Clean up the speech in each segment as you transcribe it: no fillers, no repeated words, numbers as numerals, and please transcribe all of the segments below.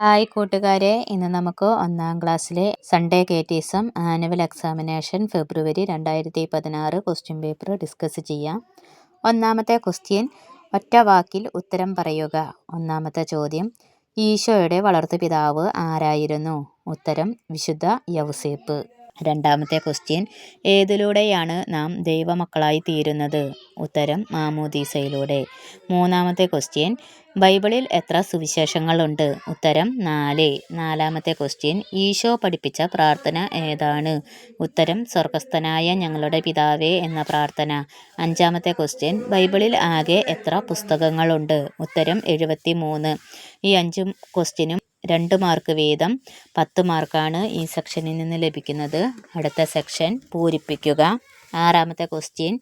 Hi കൂട്ടുകാരെ, ഇന്ന് നമുക്ക് ഒന്നാം ക്ലാസ്സിലെ സൺഡേ കേറ്റീസം ആനുവൽ എക്സാമിനേഷൻ ഫെബ്രുവരി 2016 ക്വസ്റ്റ്യൻ പേപ്പർ ഡിസ്കസ് ചെയ്യാം. ഒന്നാമത്തെ ക്വസ്റ്റ്യൻ, ഒറ്റ വാക്കിൽ ഉത്തരം പറയുക. ഒന്നാമത്തെ ചോദ്യം, ഈശോയുടെ വളർത്തുപിതാവ് ആരായിരുന്നു? ഉത്തരം വിശുദ്ധ യൗസേപ്പ്. രണ്ടാമത്തെ ക്വസ്റ്റ്യൻ, ഏതിലൂടെയാണ് നാം ദൈവമക്കളായി തീരുന്നത്? ഉത്തരം മാമോദീസയിലൂടെ. മൂന്നാമത്തെ ക്വസ്റ്റ്യൻ, ബൈബിളിൽ എത്ര സുവിശേഷങ്ങളുണ്ട്? ഉത്തരം 4. നാലാമത്തെ ക്വസ്റ്റ്യൻ, ഈശോ പഠിപ്പിച്ച പ്രാർത്ഥന ഏതാണ്? ഉത്തരം സ്വർഗസ്ഥനായ ഞങ്ങളുടെ പിതാവേ എന്ന പ്രാർത്ഥന. അഞ്ചാമത്തെ ക്വസ്റ്റ്യൻ, ബൈബിളിൽ ആകെ എത്ര പുസ്തകങ്ങളുണ്ട്? ഉത്തരം 73. ഈ 5 ക്വസ്റ്റ്യനും 2 മാർക്ക് വീതം 10 മാർക്കാണ് ഈ സെക്ഷനിൽ നിന്ന് ലഭിക്കുന്നത്. അടുത്ത സെക്ഷൻ പൂരിപ്പിക്കുക. ആറാമത്തെ ക്വസ്റ്റ്യൻ,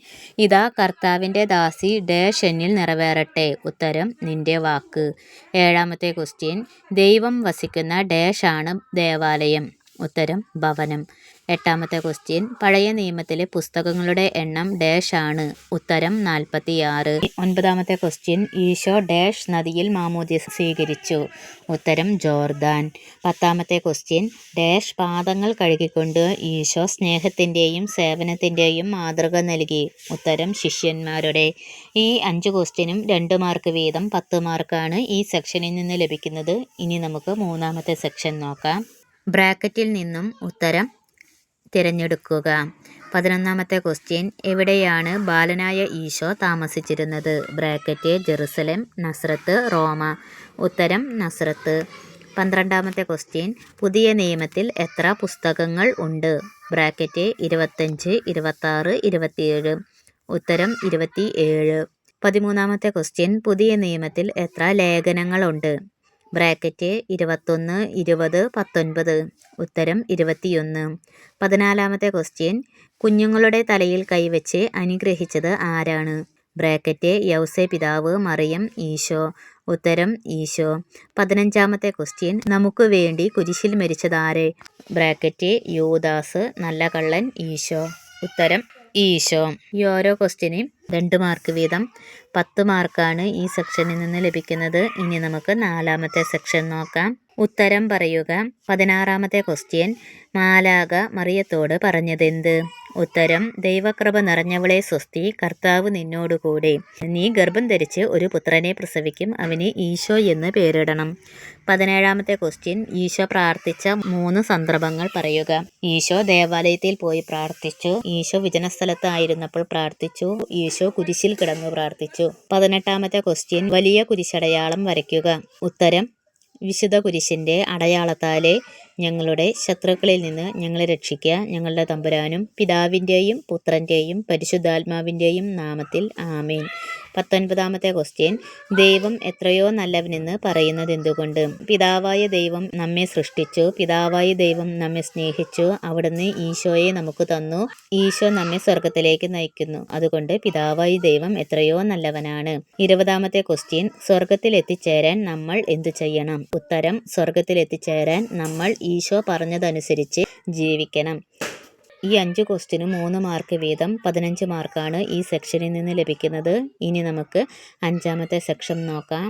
ഇതാ കർത്താവിൻ്റെ ദാസി ഡാഷ് എന്നിൽ നിറവേറട്ടെ. ഉത്തരം നിന്റെ വാക്ക്. ഏഴാമത്തെ ക്വസ്റ്റ്യൻ, ദൈവം വസിക്കുന്ന ഡാഷ് ആണ് ദേവാലയം. ഉത്തരം ഭവനം. എട്ടാമത്തെ ക്വസ്റ്റ്യൻ, പഴയ നിയമത്തിലെ പുസ്തകങ്ങളുടെ എണ്ണം ഡാഷ് ആണ്. ഉത്തരം 46. ഒൻപതാമത്തെ ക്വസ്റ്റ്യൻ, ഈശോ ഡാഷ് നദിയിൽ മാമോദീസ സ്വീകരിച്ചു. ഉത്തരം ജോർദാൻ. പത്താമത്തെ ക്വസ്റ്റ്യൻ, ഡാഷ് പാദങ്ങൾ കഴുകിക്കൊണ്ട് ഈശോ സ്നേഹത്തിൻ്റെയും സേവനത്തിൻ്റെയും മാതൃക നൽകി. ഉത്തരം ശിഷ്യന്മാരുടെ. ഈ 5 ക്വസ്റ്റ്യനും 2 മാർക്ക് വീതം 10 മാർക്കാണ് ഈ സെക്ഷനിൽ നിന്ന് ലഭിക്കുന്നത്. ഇനി നമുക്ക് മൂന്നാമത്തെ സെക്ഷൻ നോക്കാം. ബ്രാക്കറ്റിൽ നിന്നും ഉത്തരം തിരഞ്ഞെടുക്കുക. 11ാമത്തെ ക്വസ്റ്റ്യൻ, എവിടെയാണ് ബാലനായ ഈശോ താമസിച്ചിരുന്നത്? ബ്രാക്കറ്റ് ജെറുസലേം, നസ്രത്ത്, റോമ. ഉത്തരം നസ്രത്ത്. 12ാമത്തെ ക്വസ്റ്റ്യൻ, പുതിയ നിയമത്തിൽ എത്ര പുസ്തകങ്ങൾ ഉണ്ട്? ബ്രാക്കറ്റ് 25, 26, 27. ഉത്തരം 27. 13ാമത്തെ ക്വസ്റ്റ്യൻ, പുതിയ നിയമത്തിൽ എത്ര ലേഖനങ്ങളുണ്ട്? ബ്രാക്കറ്റ് 21, 20, 19. ഉത്തരം 21. 14ാമത്തെ ക്വസ്റ്റ്യൻ, കുഞ്ഞുങ്ങളുടെ തലയിൽ കൈവച്ച് അനുഗ്രഹിച്ചത് ആരാണ്? ബ്രാക്കറ്റ് യൗസേ പിതാവ്, മറിയം, ഈശോ. ഉത്തരം ഈശോ. 15ാമത്തെ ക്വസ്റ്റ്യൻ, നമുക്ക് വേണ്ടി കുരിശിൽ മരിച്ചതാരെ? ബ്രാക്കറ്റ് യൂദാസ്, നല്ല കള്ളൻ, ഈശോ. ഉത്തരം ഈശോ. ഈ ഓരോ ക്വസ്റ്റ്യനും 2 മാർക്ക് വീതം 10 മാർക്കാണ് ഈ സെക്ഷനിൽ നിന്ന് ലഭിക്കുന്നത്. ഇനി നമുക്ക് 4ാമത്തെ സെക്ഷൻ നോക്കാം. ഉത്തരം പറയുക. 16ാമത്തെ ക്വസ്റ്റ്യൻ, മാലാഖ മറിയത്തോട് പറഞ്ഞതെന്ത്? ഉത്തരം ദൈവകൃപ നിറഞ്ഞവളെ സ്വസ്തി, കർത്താവ് നിന്നോടുകൂടെ. നീ ഗർഭം ധരിച്ച് ഒരു പുത്രനെ പ്രസവിക്കും, അവന് ഈശോ എന്ന് പേരിടണം. 17ാമത്തെ ക്വസ്റ്റ്യൻ, ഈശോ പ്രാർത്ഥിച്ച 3 സന്ദർഭങ്ങൾ പറയുക. ഈശോ ദേവാലയത്തിൽ പോയി പ്രാർത്ഥിച്ചു, ഈശോ വിജനസ്ഥലത്ത് ആയിരുന്നപ്പോൾ പ്രാർത്ഥിച്ചു, ഈശോ കുരിശിൽ കിടന്നു പ്രാർത്ഥിച്ചു. 18ാമത്തെ ക്വസ്റ്റ്യൻ, വലിയ കുരിശടയാളം വരയ്ക്കുക. ഉത്തരം വിശുദ്ധ കുരിശിൻ്റെ അടയാളത്താലെ ഞങ്ങളുടെ ശത്രുക്കളിൽ നിന്ന് ഞങ്ങളെ രക്ഷിക്കുക, ഞങ്ങളുടെ തമ്പുരാനും പിതാവിൻ്റെയും പുത്രൻ്റെയും പരിശുദ്ധാത്മാവിൻ്റെയും നാമത്തിൽ ആമേൻ. 19ാമത്തെ ക്വസ്റ്റ്യൻ, ദൈവം എത്രയോ നല്ലവനെന്ന് പറയുന്നത് എന്തുകൊണ്ട്? പിതാവായ ദൈവം നമ്മെ സൃഷ്ടിച്ചു, പിതാവായ ദൈവം നമ്മെ സ്നേഹിച്ചു, അവിടുന്ന് ഈശോയെ നമുക്ക് തന്നു, ഈശോ നമ്മെ സ്വർഗത്തിലേക്ക് നയിക്കുന്നു, അതുകൊണ്ട് പിതാവായ ദൈവം എത്രയോ നല്ലവനാണ്. 20ാമത്തെ ക്വസ്റ്റ്യൻ, സ്വർഗത്തിൽ എത്തിച്ചേരാൻ നമ്മൾ എന്തു ചെയ്യണം? ഉത്തരം സ്വർഗത്തിൽ എത്തിച്ചേരാൻ നമ്മൾ ഈശോ പറഞ്ഞതനുസരിച്ച് ജീവിക്കണം. ഈ 5 ക്വസ്റ്റ്യനും 3 മാർക്ക് വീതം 15 മാർക്കാണ് ഈ സെക്ഷനിൽ നിന്ന് ലഭിക്കുന്നത്. ഇനി നമുക്ക് 5ാമത്തെ സെക്ഷൻ നോക്കാം.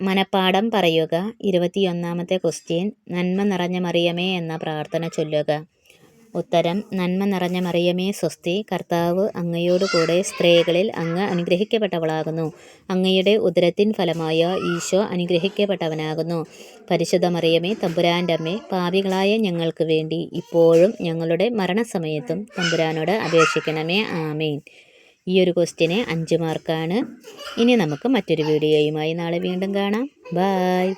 മനപ്പാഠം പറയുക. 21ാമത്തെ ക്വസ്റ്റ്യൻ, നന്മ നിറഞ്ഞ മറിയമേ എന്ന പ്രാർത്ഥന ചൊല്ലുക. ഉത്തരം നന്മ നിറഞ്ഞ മറിയമേ സ്വസ്തി, കർത്താവ് അങ്ങയോടുകൂടെ സ്ത്രീകളിൽ അങ്ങ് അനുഗ്രഹിക്കപ്പെട്ടവളാകുന്നു, അങ്ങയുടെ ഉദരത്തിൻ ഫലമായ ഈശോ അനുഗ്രഹിക്കപ്പെട്ടവനാകുന്നു. പരിശുദ്ധ മറിയമേ തമ്പുരാൻ്റെ അമ്മേ, പാപികളായ ഞങ്ങൾക്ക് വേണ്ടി ഇപ്പോഴും ഞങ്ങളുടെ മരണസമയത്തും തമ്പുരാനോട് അപേക്ഷിക്കണമേ. ആമേൻ. ഈ ഒരു ക്വസ്റ്റ്യന് 5 മാർക്കാണ്. ഇനി നമുക്ക് മറ്റൊരു വീഡിയോയുമായി നാളെ വീണ്ടും കാണാം. ബായ്.